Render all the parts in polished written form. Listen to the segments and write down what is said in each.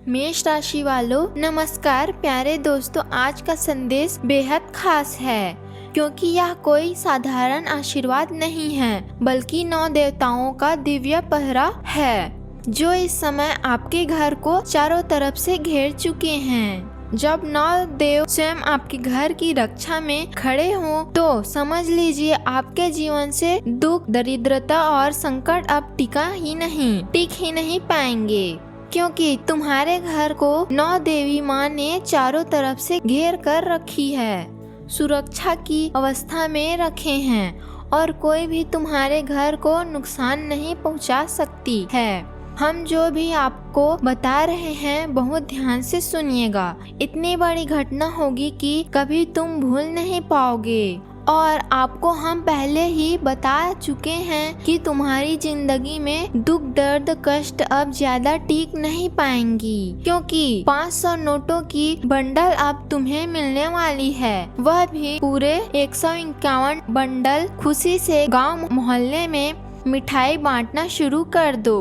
मेष राशि वालों नमस्कार प्यारे दोस्तों, आज का संदेश बेहद खास है क्योंकि यह कोई साधारण आशीर्वाद नहीं है बल्कि 9 देवताओं का दिव्य पहरा है जो इस समय आपके घर को चारों तरफ से घेर चुके हैं। जब 9 देव स्वयं आपके घर की रक्षा में खड़े हों तो समझ लीजिए आपके जीवन से दुख, दरिद्रता और संकट अब टिक ही नहीं पाएंगे क्योंकि तुम्हारे घर को 9 देवी माँ ने चारों तरफ से घेर कर रखी है, सुरक्षा की अवस्था में रखे हैं और कोई भी तुम्हारे घर को नुकसान नहीं पहुंचा सकती है। हम जो भी आपको बता रहे हैं बहुत ध्यान से सुनिएगा। इतनी बड़ी घटना होगी कि कभी तुम भूल नहीं पाओगे और आपको हम पहले ही बता चुके हैं कि तुम्हारी जिंदगी में दुख, दर्द, कष्ट अब ज्यादा टिक नहीं पाएंगी क्योंकि 500 नोटों की बंडल अब तुम्हें मिलने वाली है, वह भी पूरे 151 बंडल। खुशी से गांव मोहल्ले में मिठाई बांटना शुरू कर दो।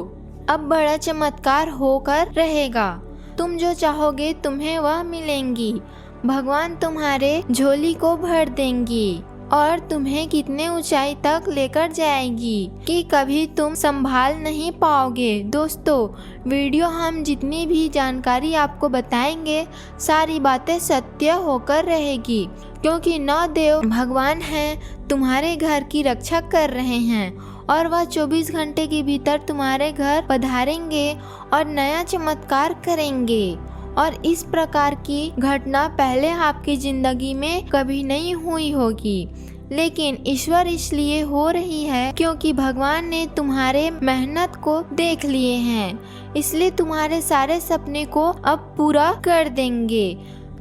अब बड़ा चमत्कार होकर रहेगा। तुम जो चाहोगे तुम्हें वह मिलेंगी। भगवान तुम्हारे झोली को भर देंगी और तुम्हें कितने ऊंचाई तक लेकर जाएगी कि कभी तुम संभाल नहीं पाओगे। दोस्तों, वीडियो हम जितनी भी जानकारी आपको बताएंगे सारी बातें सत्य होकर रहेगी क्योंकि 9 देव भगवान हैं, तुम्हारे घर की रक्षा कर रहे हैं और वह 24 घंटे के भीतर तुम्हारे घर पधारेंगे और नया चमत्कार करेंगे। और इस प्रकार की घटना पहले आपकी जिंदगी में कभी नहीं हुई होगी, लेकिन ईश्वर इसलिए हो रही है क्योंकि भगवान ने तुम्हारे मेहनत को देख लिए हैं, इसलिए तुम्हारे सारे सपने को अब पूरा कर देंगे।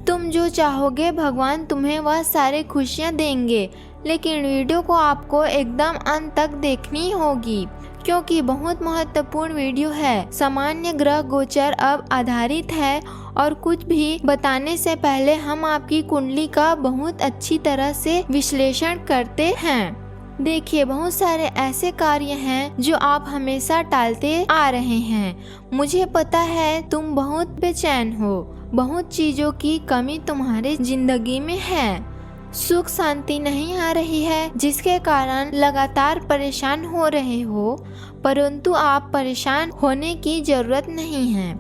तुम जो चाहोगे भगवान तुम्हें वह सारे खुशियाँ देंगे, लेकिन वीडियो को आपको एकदम अंत तक देखनी होगी क्योंकि बहुत महत्वपूर्ण वीडियो है। सामान्य ग्रह गोचर अब आधारित है और कुछ भी बताने से पहले हम आपकी कुंडली का बहुत अच्छी तरह से विश्लेषण करते हैं। देखिए, बहुत सारे ऐसे कार्य हैं जो आप हमेशा टालते आ रहे हैं। मुझे पता है तुम बहुत बेचैन हो, बहुत चीजों की कमी तुम्हारे जिंदगी में है, सुख शांति नहीं आ रही है जिसके कारण लगातार परेशान हो रहे हो, परंतु आप परेशान होने की जरूरत नहीं है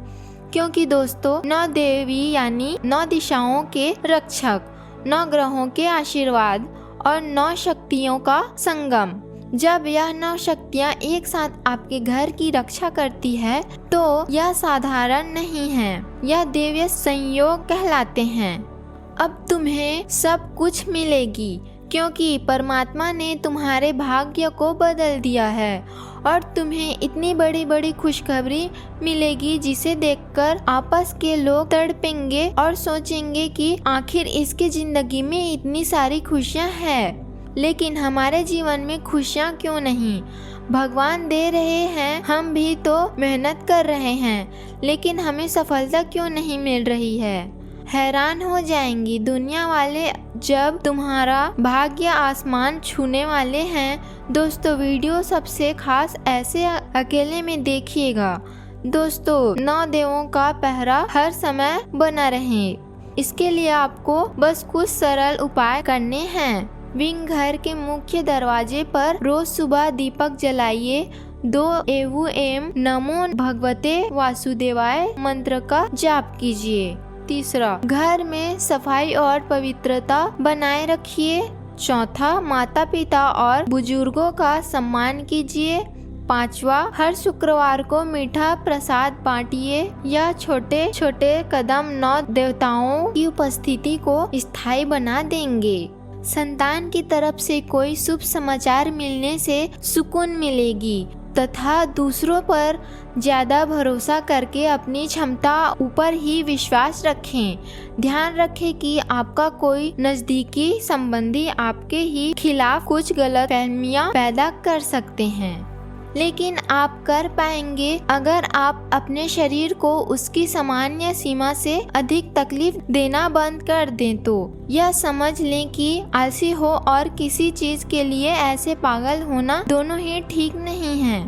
क्योंकि दोस्तों 9 देवी यानी 9 दिशाओं के रक्षक, 9 ग्रहों के आशीर्वाद और 9 शक्तियों का संगम, जब यह 9 शक्तियाँ एक साथ आपके घर की रक्षा करती है तो यह साधारण नहीं है, यह दिव्य संयोग कहलाते हैं। अब तुम्हें सब कुछ मिलेगी क्योंकि परमात्मा ने तुम्हारे भाग्य को बदल दिया है और तुम्हें इतनी बड़ी बड़ी खुशखबरी मिलेगी जिसे देखकर आपस के लोग तड़पेंगे और सोचेंगे कि आखिर इसकी जिंदगी में इतनी सारी खुशियां हैं, लेकिन हमारे जीवन में खुशियां क्यों नहीं? भगवान दे रहे हैं, हम भी तो मेहनत कर रहे हैं, लेकिन हमें सफलता क्यों नहीं मिल रही है? हैरान हो जाएंगी दुनिया वाले जब तुम्हारा भाग्य आसमान छूने वाले हैं। दोस्तों, वीडियो सबसे खास ऐसे अकेले में देखिएगा। दोस्तों, 9 देवों का पहरा हर समय बना रहे, इसके लिए आपको बस कुछ सरल उपाय करने हैं। विंग घर के मुख्य दरवाजे पर रोज सुबह दीपक जलाइए। 2 एवं नमो भगवते वासुदेवाय मंत्र का जाप कीजिए। तीसरा, घर में सफाई और पवित्रता बनाए रखिए। चौथा, माता पिता और बुजुर्गों का सम्मान कीजिए। 5वां, हर शुक्रवार को मीठा प्रसाद बांटिए। यह छोटे छोटे कदम 9 देवताओं की उपस्थिति को स्थायी बना देंगे। संतान की तरफ से कोई शुभ समाचार मिलने से सुकून मिलेगी तथा दूसरों पर ज्यादा भरोसा करके अपनी क्षमता ऊपर ही विश्वास रखें। ध्यान रखें कि आपका कोई नजदीकी संबंधी आपके ही खिलाफ कुछ गलतफहमियां पैदा कर सकते हैं, लेकिन आप कर पाएंगे अगर आप अपने शरीर को उसकी सामान्य सीमा से अधिक तकलीफ देना बंद कर दें। तो यह समझ लें कि आलसी हो और किसी चीज के लिए ऐसे पागल होना दोनों ही ठीक नहीं है।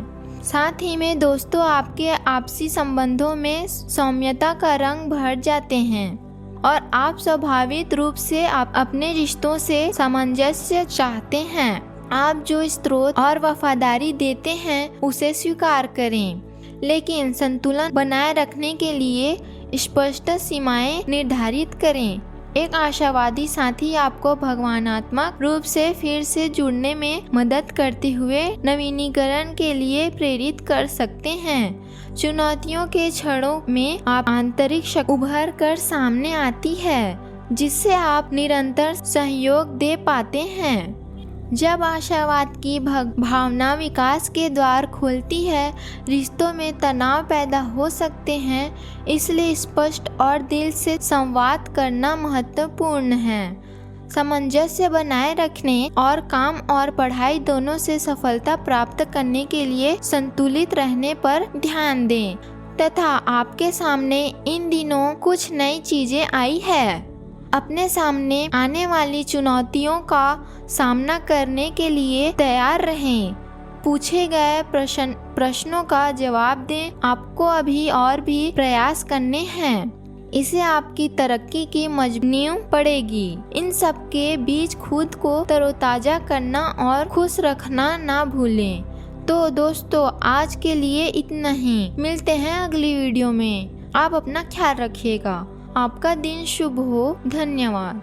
साथ ही में दोस्तों आपके आपसी संबंधों में सौम्यता का रंग भर जाते हैं और आप स्वाभाविक रूप से आप अपने रिश्तों से सामंजस्य चाहते हैं। आप जो स्रोत और वफादारी देते हैं उसे स्वीकार करें, लेकिन संतुलन बनाए रखने के लिए स्पष्ट सीमाएं निर्धारित करें। एक आशावादी साथी आपको भावनात्मक रूप से फिर से जुड़ने में मदद करते हुए नवीनीकरण के लिए प्रेरित कर सकते हैं। चुनौतियों के क्षणों में आप आंतरिक शक्ति उभर कर सामने आती है, जिससे आप निरंतर सहयोग दे पाते हैं। जब आशावाद की भावना विकास के द्वार खोलती है, रिश्तों में तनाव पैदा हो सकते हैं, इसलिए स्पष्ट और दिल से संवाद करना महत्वपूर्ण है। सामंजस्य बनाए रखने और काम और पढ़ाई दोनों से सफलता प्राप्त करने के लिए संतुलित रहने पर ध्यान दें तथा आपके सामने इन दिनों कुछ नई चीजें आई है। अपने सामने आने वाली चुनौतियों का सामना करने के लिए तैयार रहें। पूछे गए प्रश्नों का जवाब दें। आपको अभी और भी प्रयास करने हैं। इसे आपकी तरक्की की नींव पड़ेगी। इन सब के बीच खुद को तरोताजा करना और खुश रखना ना भूलें। तो दोस्तों आज के लिए इतना ही। मिलते हैं अगली वीडियो में। आप अपना ख्याल रखिएगा। आपका दिन शुभ हो। धन्यवाद।